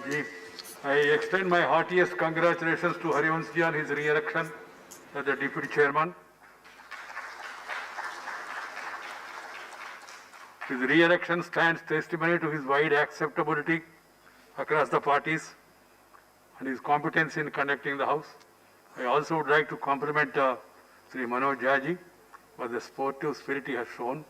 Ji. I extend my heartiest congratulations to Harivansh Ji on his re-election as the Deputy Chairman. His re-election stands testimony to his wide acceptability across the parties and his competence in conducting the House. I also would like to compliment Sri Manoj Jha Ji for the sportive spirit he has shown,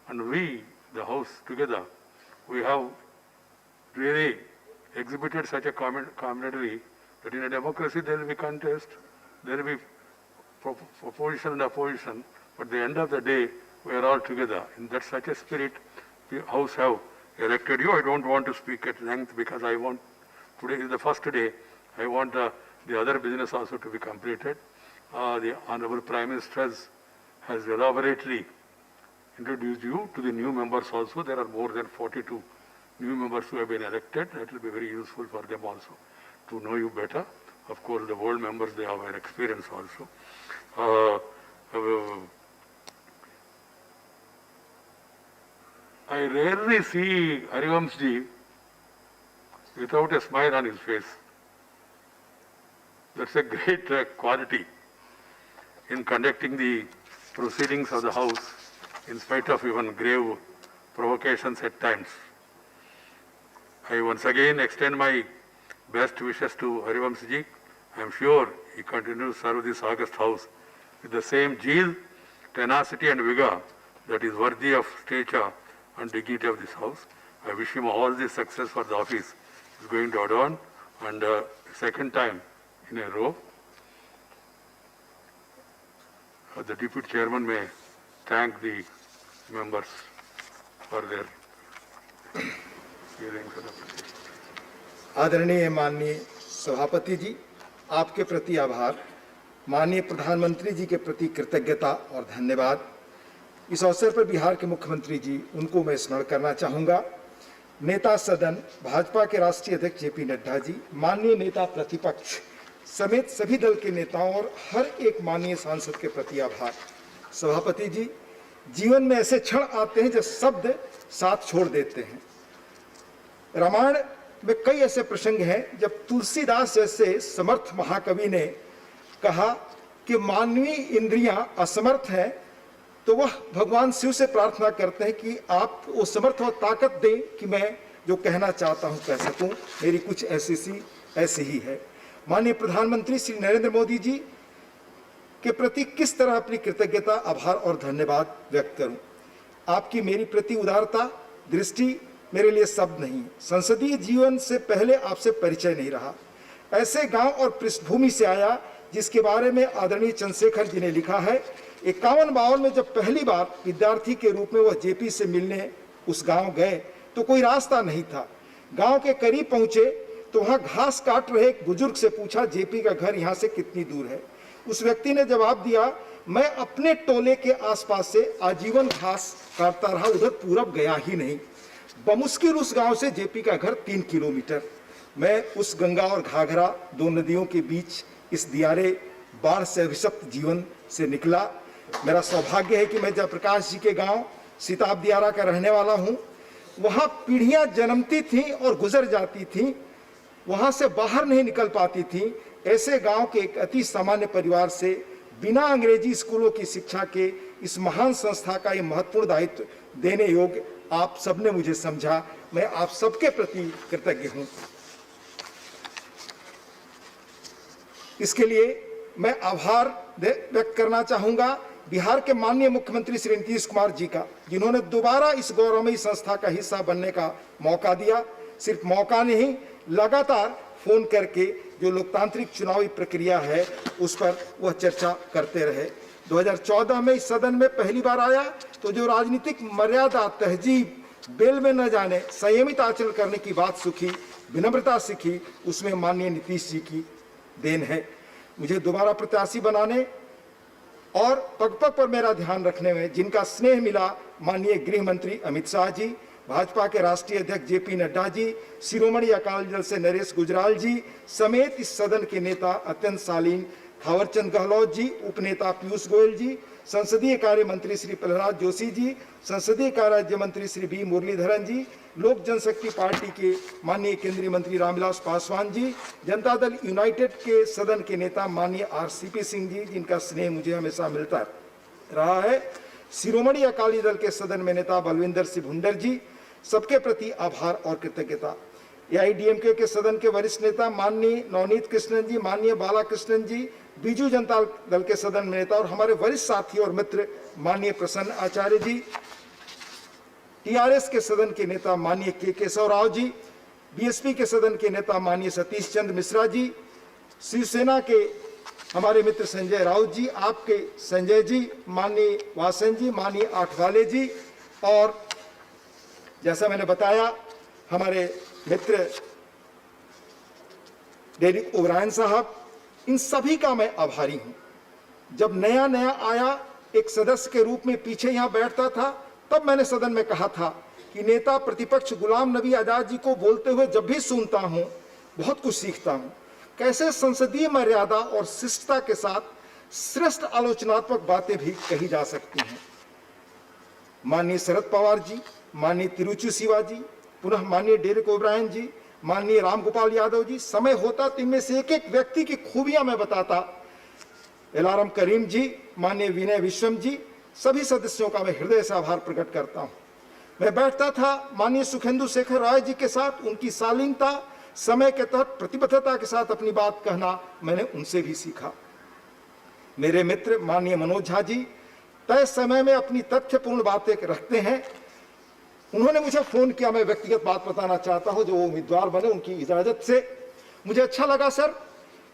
and we, the House together, we have really exhibited such a camaraderie that in a democracy there will be contest, there will be opposition and opposition, but at the end of the day we are all together. In that such a spirit, the House have elected you. I don't want to speak at length because I want, today is the first day, I want the other business also to be completed. The Honorable Prime Minister has elaborately introduced you to the new members also. There are more than 42 new members who have been elected. That will be very useful for them also to know you better. Of course, the old members, they have an experience also. I rarely see Harivansh Ji without a smile on his face. That's a great quality in conducting the proceedings of the House in spite of even grave provocations at times. I once again extend my best wishes to Harivansh Ji. I am sure he continues to serve this august House with the same zeal, tenacity and vigor that is worthy of stature and dignity of this House. I wish him all the success for the office he is going to adorn, and second time in a row. The Deputy Chairman may thank the members for their hearing. आदरणीय माननीय सभापति जी, आपके प्रति आभार, माननीय प्रधानमंत्री जी के प्रति कृतज्ञता और धन्यवाद। इस अवसर पर बिहार के मुख्यमंत्री जी, उनको मैं स्मरण करना चाहूँगा। नेता सदन भाजपा के राष्ट्रीय अध्यक्ष जेपी नड्डा जी, माननीय नेता प्रतिपक्ष समेत सभी दल के नेताओं और हर एक माननीय सांसद के प्रति आभार। सभापति जी, जीवन में ऐसे क्षण आते हैं जो शब्द साथ छोड़ देते हैं। रामायण में कई ऐसे प्रसंग हैं जब तुलसीदास जैसे समर्थ महाकवि ने कहा कि मानवीय इंद्रियां असमर्थ हैं, तो वह भगवान शिव से प्रार्थना करते हैं कि आप वो समर्थ और ताकत दें कि मैं जो कहना चाहता हूं कह सकूं। मेरी कुछ ऐसी ही है। माननीय प्रधानमंत्री श्री नरेंद्र मोदी जी के प्रति किस तरह अपनी कृतज्ञता, आभार और धन्यवाद व्यक्त करूं। आपकी मेरी प्रति उदारता, दृष्टि मेरे लिए शब्द नहीं। संसदीय जीवन से पहले आपसे परिचय नहीं रहा। ऐसे गांव और पृष्ठभूमि से आया जिसके बारे में आदरणीय चंद्रशेखर जी ने लिखा है। 51-52 में जब पहली बार विद्यार्थी के रूप में वह जेपी से मिलने उस गांव गए तो कोई रास्ता नहीं था। गांव के करीब पहुंचे तो वहां घास काट रहे एक बुजुर्ग से पूछा, जेपी का घर यहां से कितनी दूर है? उस व्यक्ति ने जवाब दिया, मैं अपने टोले के आसपास से आजीवन घास काटता रहा, उधर पूरब गया ही नहीं। बमुश्किल उस गांव से जेपी का घर 3 किलोमीटर। मैं उस गंगा और घाघरा, दो नदियों के बीच इस दियारे बाढ़ से अभिशप्त जीवन से निकला। मेरा सौभाग्य है कि मैं जयप्रकाश जी के गांव सिताब दियारा का रहने वाला हूं। वहां पीढ़ियां जन्मती थीं और गुजर जाती थीं, वहां से बाहर नहीं निकल पाती थीं। ऐसे गांव के एक अति सामान्य परिवार से बिना अंग्रेजी स्कूलों की शिक्षा के इस महान संस्था का ये महत्वपूर्ण दायित्व देने योग्य आप सबने मुझे समझा। मैं आप सबके प्रति कृतज्ञ हूं। इसके लिए मैं आभार व्यक्त करना चाहूंगा बिहार के माननीय मुख्यमंत्री श्री नीतीश कुमार जी का, जिन्होंने दोबारा इस गौरवमयी संस्था का हिस्सा बनने का मौका दिया। सिर्फ मौका नहीं, लगातार फोन करके जो लोकतांत्रिक चुनावी प्रक्रिया है उस पर वह चर्चा करते रहे। 2014 में इस सदन में पहली बार आया तो जो राजनीतिक मर्यादा, तहजीब, बेल में न जाने, संयमित आचरण करने की बात सीखी, विनम्रता सीखी, उसमें माननीय नीतीश जी की देन है। मुझे दोबारा प्रत्याशी बनाने और पग पग पर मेरा ध्यान रखने में जिनका स्नेह मिला, माननीय गृह मंत्री अमित शाह जी, भाजपा के राष्ट्रीय अध्यक्ष जेपी नड्डा जी, शिरोमणि अकाली दल से नरेश गुजराल जी समेत इस सदन के नेता अत्यंत शालीन थावरचंद गहलोत जी, उपनेता पीयूष गोयल जी, संसदीय कार्य मंत्री श्री प्रहलाद जोशी जी, संसदीय कार्य राज्य मंत्री श्री बी मुरलीधरन जी, लोक जनशक्ति पार्टी के माननीय केंद्रीय मंत्री रामविलास पासवान जी, जनता दल यूनाइटेड के सदन के नेता माननीय RCP सिंह जी, जिनका स्नेह मुझे हमेशा मिलता रहा है, शिरोमणि अकाली दल के सदन में नेता बलविंदर सिंह भुंडर जी, सबके प्रति आभार और कृतज्ञता। AIADMK के सदन के वरिष्ठ नेता माननीय नवनीत कृष्णन जी, माननीय बालाकृष्णन जी, बीजू जनता दल के सदन में नेता और हमारे वरिष्ठ साथी और मित्र माननीय प्रसन्न आचार्य जी, TRS के सदन के नेता माननीय के केशव राव जी, BSP के सदन के नेता माननीय सतीश चंद्र मिश्रा जी, शिवसेना के हमारे मित्र संजय राउत जी, आपके संजय जी, माननीय वासन जी, माननीय आठवाले जी, और जैसा मैंने बताया हमारे मित्र डेरिक ओब्रायन साहब, इन सभी का मैं आभारी हूं। जब नया नया आया एक सदस्य के रूप में पीछे यहां बैठता था, तब मैंने सदन में कहा था कि नेता प्रतिपक्ष गुलाम नबी आजाद जी को बोलते हुए जब भी सुनता हूं बहुत कुछ सीखता हूं। कैसे संसदीय मर्यादा और शिष्टता के साथ श्रेष्ठ आलोचनात्मक बातें भी कही जा सकती हैं। माननीय शरद पवार जी, माननीय तिरुचि शिवा जी, पुनः माननीय डेरिक ओब्रायन जी, माननीय रामगोपाल यादव जी, समय होता तो इनमें से एक एक व्यक्ति की खूबियां मैं बताता। एलाराम करीम जी, माननीय विनय विश्वम जी, सभी सदस्यों का मैं हृदय से आभार प्रकट करता हूं। मैं बैठता था माननीय सुखेंदु शेखर राय जी के साथ, उनकी शालीनता, समय के तहत प्रतिबद्धता के साथ अपनी बात कहना मैंने उनसे भी सीखा। मेरे मित्र माननीय मनोज झा जी तय समय में अपनी तथ्यपूर्ण बातें रखते हैं। उन्होंने मुझे फोन किया, मैं व्यक्तिगत बात बताना चाहता हूं, जो उम्मीदवार बने उनकी इजाजत से। मुझे अच्छा लगा सर,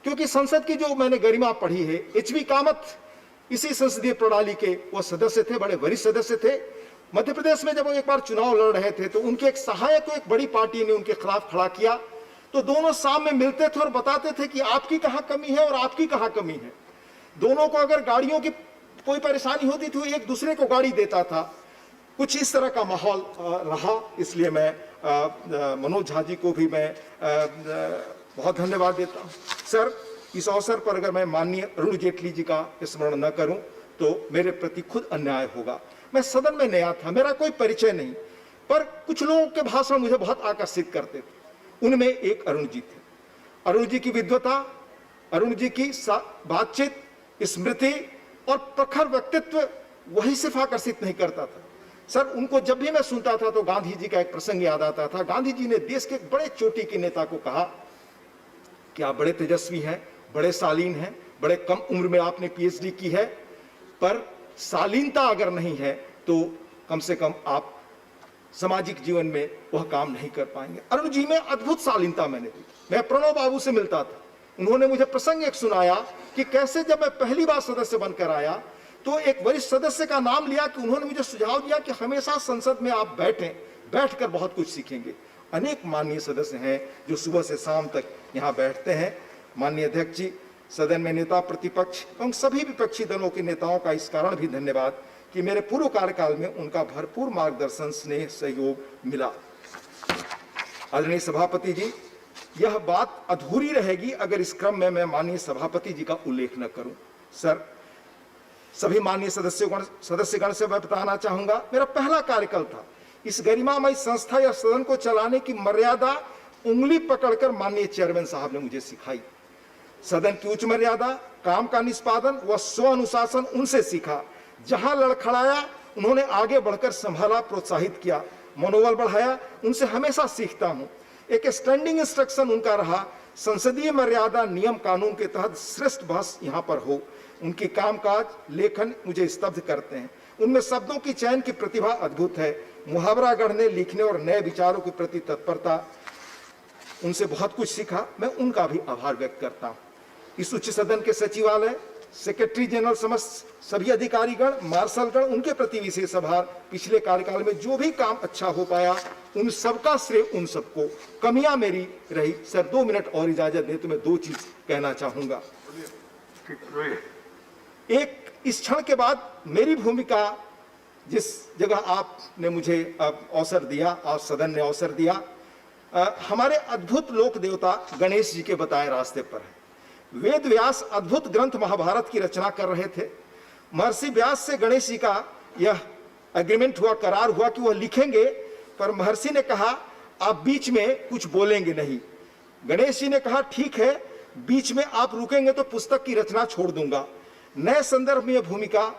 क्योंकि संसद की जो मैंने गरिमा पढ़ी है, HB कामत इसी संसदीय प्रणाली के वो सदस्य थे, बड़े वरिष्ठ सदस्य थे। मध्य प्रदेश में जब वो एक बार चुनाव लड़ रहे थे तो उनके एक सहायक को एक बड़ी पार्टी ने उनके खिलाफ खड़ा किया, तो दोनों शाम में मिलते थे और बताते थे कि आपकी कहाँ कमी है और आपकी कहाँ कमी है। दोनों को अगर गाड़ियों की कोई परेशानी होती थी, एक दूसरे को गाड़ी देता था। कुछ इस तरह का माहौल रहा, इसलिए मैं मनोज झा जी को भी मैं बहुत धन्यवाद देता हूँ। सर, इस अवसर पर अगर मैं माननीय अरुण जेटली जी का स्मरण न करूं तो मेरे प्रति खुद अन्याय होगा। मैं सदन में नया था, मेरा कोई परिचय नहीं, पर कुछ लोगों के भाषण मुझे बहुत आकर्षित करते थे। उनमें एक अरुण जी थे। अरुण जी की विद्वता, अरुण जी की बातचीत, स्मृति और प्रखर व्यक्तित्व वही सिर्फ आकर्षित नहीं करता था सर, उनको जब भी मैं सुनता था तो गांधी जी का एक प्रसंग याद आता था। गांधी जी ने देश के एक बड़े चोटी के नेता को कहा कि आप बड़े तेजस्वी हैं, बड़े शालीन हैं, बड़े कम उम्र में आपने PhD की है, पर शालीनता अगर नहीं है तो कम से कम आप सामाजिक जीवन में वह काम नहीं कर पाएंगे। अरुण जी में अद्भुत शालीनता मैंने देखी। मैं प्रणव बाबू से मिलता था, उन्होंने मुझे प्रसंग एक सुनाया कि कैसे जब मैं पहली बार सदस्य बनकर आया तो एक वरिष्ठ सदस्य का नाम लिया कि उन्होंने मुझे सुझाव दिया कि हमेशा संसद में आप बैठें, बैठकर बहुत कुछ सीखेंगे। अनेक माननीय सदस्य हैं जो सुबह से शाम तक यहाँ बैठते हैं। माननीय अध्यक्ष जी, सदन में नेता प्रतिपक्ष एवं सभी विपक्षी दलों के नेताओं का इस कारण भी धन्यवाद कि मेरे पूर्व कार्यकाल में उनका भरपूर मार्गदर्शन, स्नेह, सहयोग मिला। आदरणीय सभापति जी, यह बात अधूरी रहेगी अगर इस क्रम में मैं माननीय सभापति जी का उल्लेख न करूं। सर, सभी माननीय सदस्यगण से मैं बताना चाहूंगा, मेरा पहला कार्यकाल था। इस गरिमामय संस्था या सदन को चलाने की मर्यादा उंगली पकड़कर माननीय चेयरमैन साहब ने मुझे सिखाई। सदन की उच्च मर्यादा, काम का निष्पादन व स्व अनुशासन उनसे सीखा। जहां लड़खड़ाया उन्होंने आगे बढ़कर संभाला, प्रोत्साहित किया, मनोबल बढ़ाया। उनसे हमेशा सीखता हूं। एक स्टैंडिंग इंस्ट्रक्शन उनका रहा, संसदीय मर्यादा, नियम कानून के तहत श्रेष्ठ बहस यहाँ पर हो। उनकी कामकाज, लेखन मुझे स्तब्ध करते हैं। उनमें शब्दों की चयन की प्रतिभा अद्भुत है। मुहावरा गढ़ने, लिखने और नए विचारों के प्रति तत्परता, उनसे बहुत कुछ सीखा। मैं उनका भी आभार व्यक्त करता हूँ। इस उच्च सदन के सचिवालय, सेक्रेटरी जनरल समस्त सभी अधिकारीगण, मार्शलगण, उनके प्रति विशेष आभार। पिछले कार्यकाल में जो भी काम अच्छा हो पाया उन सबका श्रेय उन सबको। कमियां मेरी रही। सर, 2 मिनट और इजाजत दें तो मैं 2 चीज कहना चाहूंगा। एक, इस क्षण के बाद मेरी भूमिका, जिस जगह आपने मुझे अवसर दिया, आप सदन ने अवसर दिया, हमारे अद्भुत लोक देवता गणेश जी के बताए रास्ते पर है। वेद व्यास अद्भुत ग्रंथ महाभारत की रचना कर रहे थे। महर्षि व्यास से गणेश जी का यह एग्रीमेंट हुआ, करार हुआ कि वह लिखेंगे, पर महर्षि ने कहा आप बीच में कुछ बोलेंगे नहीं। गणेश जी ने कहा ठीक है, बीच में आप रुकेंगे तो पुस्तक की रचना छोड़ दूंगा। नए संदर्भ में यह भूमिका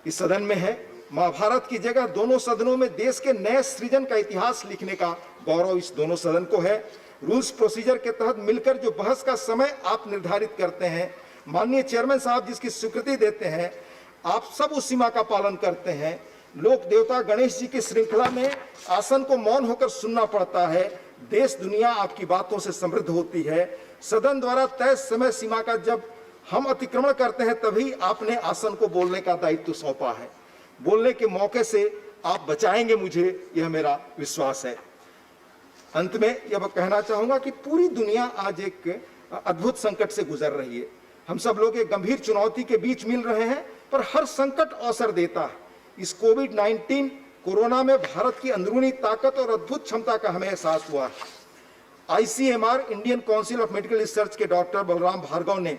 इस सदन में है। महाभारत की जगह दोनों सदनों में देश के नए सृजन का इतिहास लिखने का गौरव इस दोनों सदन को है। रूल्स प्रोसीजर के तहत मिलकर जो बहस का समय आप निर्धारित करते हैं, माननीय चेयरमैन साहब जिसकी स्वीकृति देते हैं, आप सब उस सीमा का पालन करते हैं। लोक देवता गणेश जी की श्रृंखला में आसन को मौन होकर सुनना पड़ता है। देश दुनिया आपकी बातों से समृद्ध होती है। सदन द्वारा तय समय सीमा का जब हम अतिक्रमण करते हैं तभी आपने आसन को बोलने का दायित्व सौंपा है। बोलने के मौके से आप बचाएंगे मुझे, यह मेरा विश्वास है। अंत में यह कहना चाहूंगा कि पूरी दुनिया आज एक अद्भुत संकट से गुजर रही है। हम सब लोग एक गंभीर चुनौती के बीच मिल रहे हैं, पर हर संकट अवसर देता है। इस कोविड-19 कोरोना में भारत की अंदरूनी ताकत और अद्भुत क्षमता का हमें एहसास हुआ है। ICMR, Indian council of medical research के डॉक्टर बलराम भार्गव ने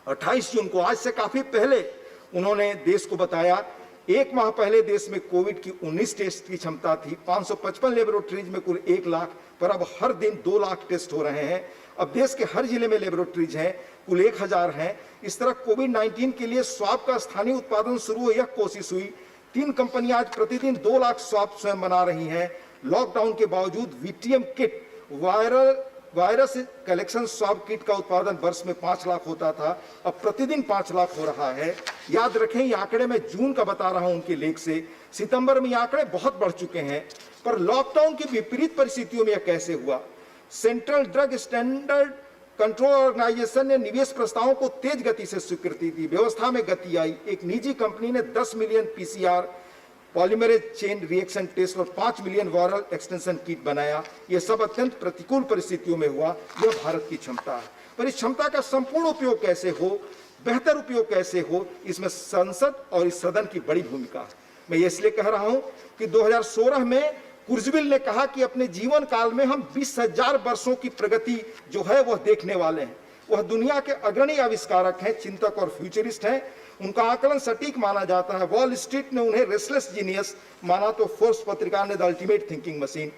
28 जून को, आज से काफी पहले, उन्होंने देश को बताया, एक माह पहले देश में कोविड की 19 टेस्ट की क्षमता थी, 555 लेबोरेटरीज में कुल 1 लाख, पर अब हर दिन 2 लाख टेस्ट हो रहे हैं। अब देश के हर जिले में लेबोरेटरीज हैं, कुल 1000 हैं। इस तरह कोविड-19 के लिए स्वाब का स्थानीय उत्पादन शुरू हो, यह कोशिश हुई। 3 कंपनियां आज प्रतिदिन 2 लाख स्वाब स्वयं बना रही हैं। लॉकडाउन के बावजूद VTM kit, virus collection swab kit का उत्पादन वर्ष में 5 लाख होता था, अब प्रतिदिन 5 लाख हो रहा है। याद रखें, ये आंकड़े मैं जून का बता रहा हूं उनके लेख से। सितंबर में ये आंकड़े बहुत बढ़ चुके हैं। पर लॉकडाउन की विपरीत परिस्थितियों में यह कैसे हुआ? Central drug standard control organisation ने निवेश प्रस्तावों को तेज गति से स्वीकृति दी, व्यवस्था में गति आई। एक निजी कंपनी ने 10 million PCR polymerase chain reaction test और 5 मिलियन वायरल एक्सटेंशन किट बनाया। यह सब अत्यंत प्रतिकूल परिस्थितियों में हुआ। यह भारत की क्षमता है, पर इस क्षमता का संपूर्ण उपयोग कैसे हो, बेहतर उपयोग कैसे हो, इसमें संसद और इस सदन की बड़ी भूमिका है। मैं ये इसलिए कह रहा हूं कि 2016 में कुर्जविल ने कहा कि अपने जीवन काल में हम 20,000 वर्षों की प्रगति जो है वह देखने वाले हैं। वह दुनिया के अग्रणी आविष्कारक हैं, चिंतक और फ्यूचरिस्ट हैं। उनका आकलन सटीक माना जाता है। वॉल स्ट्रीट ने उन्हें रेस्टलेस जीनियस माना तो फोर्ब्स पत्रिका ने द अल्टीमेट थिंकिंग मशीन।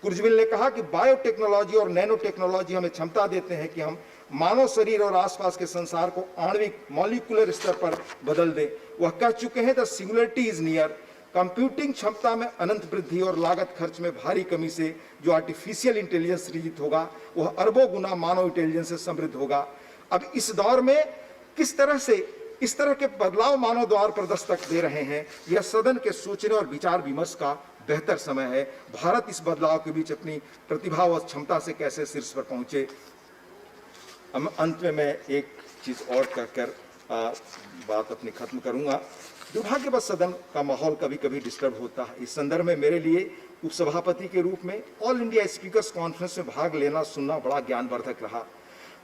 कुर्जविल ने कहा कि बायोटेक्नोलॉजी और नैनो टेक्नोलॉजी हमें क्षमता देते हैं कि हम मानव शरीर और आसपास के संसार को आणविक मॉलिक्यूलर स्तर पर बदल दें। वह कह चुके हैं the singularity is near. Computing क्षमता में अनंत वृद्धि और लागत खर्च में भारी कमी से जो आर्टिफिशियल इंटेलिजेंस सृजित होगा वह अरबों गुना मानव इंटेलिजेंस से समृद्ध होगा। अब इस दौर में किस तरह से इस तरह के बदलाव मानव द्वार पर दस्तक दे रहे हैं, यह सदन के सोचने और विचार विमर्श का बेहतर समय है। भारत इस बदलाव के बीच अपनी प्रतिभा व क्षमता से कैसे शीर्ष पर पहुंचे। अंत में मैं एक चीज और कहकर बात अपनी खत्म करूंगा। दुर्भाग्यवश सदन का माहौल कभी कभी डिस्टर्ब होता है। इस संदर्भ में मेरे लिए उपसभापति के रूप में ऑल इंडिया स्पीकर्स कॉन्फ्रेंस में भाग लेना सुनना बड़ा ज्ञानवर्धक रहा।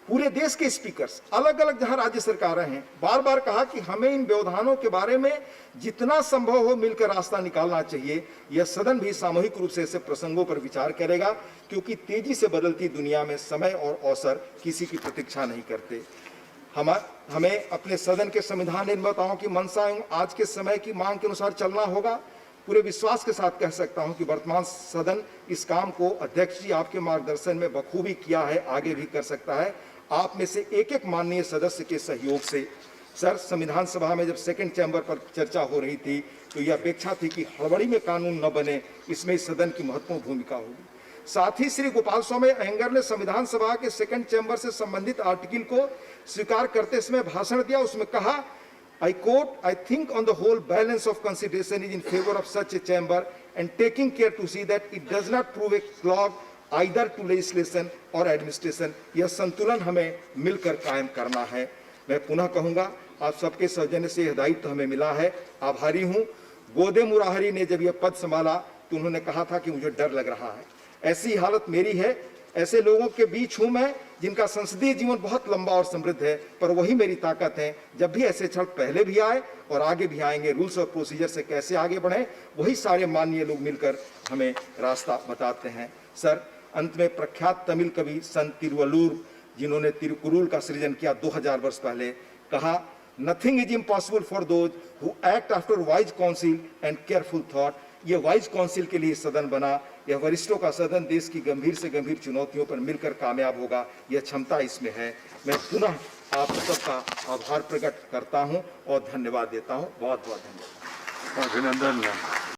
पूरे देश के स्पीकर्स, अलग अलग जहां राज्य सरकारें हैं, बार बार कहा कि हमें इन व्यवधानों के बारे में जितना संभव हो मिलकर रास्ता निकालना चाहिए। यह सदन भी सामूहिक रूप से ऐसे प्रसंगों पर विचार करेगा, क्योंकि तेजी से बदलती दुनिया में समय और अवसर किसी की प्रतीक्षा नहीं करते। हमें अपने सदन के संविधान निर्माताओं की मंशा एवं आज के समय की मांग के अनुसार चलना होगा। पूरे विश्वास के साथ कह सकता हूं कि वर्तमान सदन इस काम को अध्यक्ष जी आपके मार्गदर्शन में बखूबी किया है, आगे भी कर सकता है। आप में से एक एक माननीय सदस्य के सहयोग से। सर, संविधान सभा में जब सेकंड चैम्बर पर चर्चा हो रही थी तो यह अपेक्षा थी कि हड़बड़ी में कानून न बने, इसमें इस सदन की महत्वपूर्ण भूमिका होगी। साथ ही श्री गोपाल स्वामी अयंगर ने संविधान सभा के सेकंड चैम्बर से संबंधित आर्टिकल को स्वीकार करते समय भाषण दिया। उसमें कहा, I quote, I think on the whole balance of consideration is in favor of such a chamber and taking care to see that it does not prove a clog either to legislation or administration। यह संतुलन हमें मिलकर कायम करना है। मैं पुनः कहूंगा, आप सबके सौजन्य से यह दायित्व हमें मिला है, आभारी हूं। गोदे मुरारी ने जब यह पद संभाला तो उन्होंने कहा था कि मुझे डर लग रहा है। ऐसी हालत मेरी है। ऐसे लोगों के बीच हूं मैं जिनका संसदीय जीवन बहुत लंबा और समृद्ध है, पर वही मेरी ताकत है। जब भी ऐसे क्षण पहले भी आए और आगे भी आएंगे, रूल्स और प्रोसीजर से कैसे आगे बढ़े, वही सारे माननीय लोग मिलकर हमें रास्ता बताते हैं। सर, अंत में प्रख्यात तमिल कवि संत तिरुवल्लुर, जिन्होंने तिरुकुरुल का सृजन किया 2000 वर्ष पहले, कहा, Nothing is impossible for those who act after wise counsel and careful thought. ये वाइज काउंसिल के लिए सदन बना, यह वरिष्ठों का सदन देश की गंभीर से गंभीर चुनौतियों पर मिलकर कामयाब होगा, यह क्षमता इसमें है। मैं पुनः आप सबका आभार प्रकट करता हूं और धन्यवाद देता हूं। बहुत बहुत धन्यवाद। अभिनंदन।